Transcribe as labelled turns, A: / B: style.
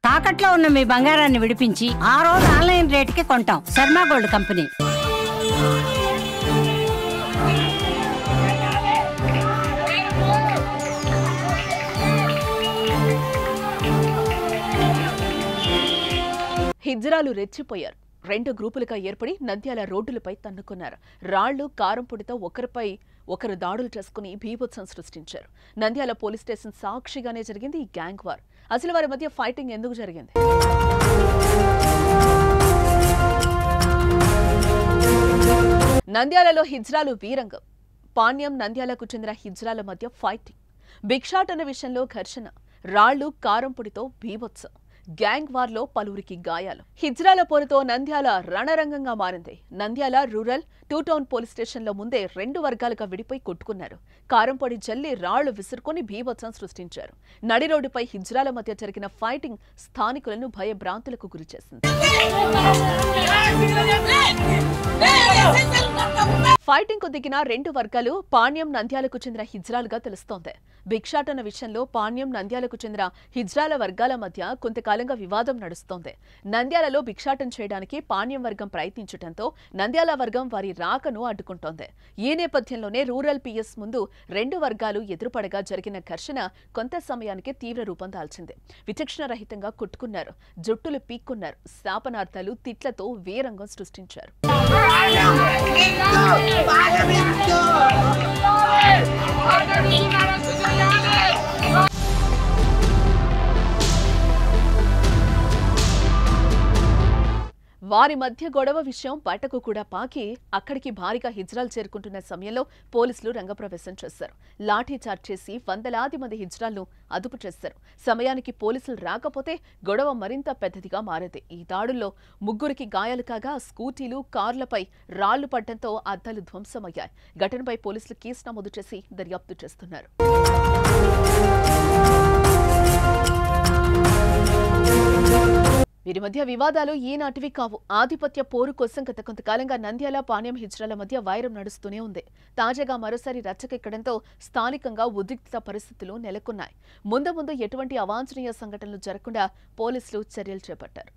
A: తాకట్లో ఉన్న మీ బంగారాన్ని విడిపించి ఆ రోజు ఆన్లైన్ రేటుకి కొంటాం. Sharma gold company.
B: హిజ్రాలు రెచ్చిపోయారు. రెండు గ్రూపులుగా ఏర్పడి నంద్యాల రోడ్డులపై తన్నుకున్నారు. రాళ్లు, కారం పొడితో ఒకరిపై ఒకరు దాడులు చేసుకుని బీభత్సం సృష్టించారు. నంద్యాల పోలీస్ స్టేషన్ సాక్షిగానే జరిగింది ఈ గ్యాంగ్ వార్. అసలు వారి మధ్య ఫైటింగ్ ఎందుకు జరిగింది? నంద్యాలలో హిజ్రాలు వీరంగం. పాణ్యం, నంద్యాలకు చెందిన హిజ్రాల మధ్య ఫైటింగ్. బిగ్ షాట్ అన్న విషయంలో ఘర్షణ. రాళ్లు, కారం పొడితో బీభత్సం. గ్యాంగ్ వార్లో పలువురికి గాయాలు. హిజ్రాల పోరుతో నంద్యాల రణరంగంగా మారింది. నంద్యాల రూరల్ 2 టౌన్ పోలీస్ స్టేషన్లో ముందే రెండు వర్గాలుగా విడిపోయి కొట్టుకున్నారు. కారంపొడి జల్లి రాళ్లు విసురుకొని బీభత్సం సృష్టించారు. నడి రోడ్డుపై హిజ్రాల మధ్య జరిగిన ఫైటింగ్ స్థానికులను భయభ్రాంతులకు గురిచేసింది. ఫైటింగ్ కు దిగిన రెండు వర్గాలు పాణ్యం, నంద్యాలకు చెందిన హిజ్రాలుగా తెలుస్తోంది. బిగ్ షాట్ అన్న విషయంలో పాణ్యం, నంద్యాలకు చెందిన హిజ్రాల వర్గాల మధ్య కొంతకాలంగా వివాదం నడుస్తోంది. నంద్యాలలో భిక్షాటం చేయడానికి పాణ్యం వర్గం ప్రయత్నించడంతో నంద్యాల వర్గం వారి రాకను అడ్డుకుంటోంది. ఈ నేపథ్యంలోనే రూరల్ పిఎస్ ముందు రెండు వర్గాలు ఎదురుపడగా జరిగిన ఘర్షణ కొంత సమయానికి తీవ్ర రూపం దాల్చింది. విచక్షణ రహితంగా కొట్టుకున్నారు, జుట్టులు పీక్కున్నారు, శాపనార్థాలు, తిట్లతో వీరంగం సృష్టించారు. వారి మధ్య గొడవ విషయం బయటకు కూడా పాకి అక్కడికి భారీగా హిజ్రాలు చేరుకుంటున్న సమయంలో పోలీసులు రంగప్రవేశం చేశారు. లాఠీ చార్జ్ చేసి వందలాది మంది హిజ్రాలను అదుపు చేశారు. సమయానికి పోలీసులు రాకపోతే గొడవ మరింత పెద్దదిగా మారింది. ఈ దాడుల్లో ముగ్గురికి గాయాలు కాగా స్కూటీలు, కార్లపై రాళ్లు పడడంతో అద్దాలు ధ్వంసమయ్యాయి. ఘటనపై పోలీసులు కేసు నమోదు చేసి దర్యాప్తు చేస్తున్నారు. వీరి మధ్య వివాదాలు ఈనాటివి కావు. ఆధిపత్య పోరు కోసం గత కొంతకాలంగా నంద్యాల, పాణ్యం, హిజ్రాల మధ్య వైరం నడుస్తూనే ఉంది. తాజాగా మరోసారి రచ్చకెక్కడంతో స్థానికంగా ఉద్రిక్త పరిస్థితులు నెలకొన్నాయి. ముందు ఎటువంటి అవాంఛనీయ సంఘటనలు జరగకుండా పోలీసులు చర్యలు చేపట్టారు.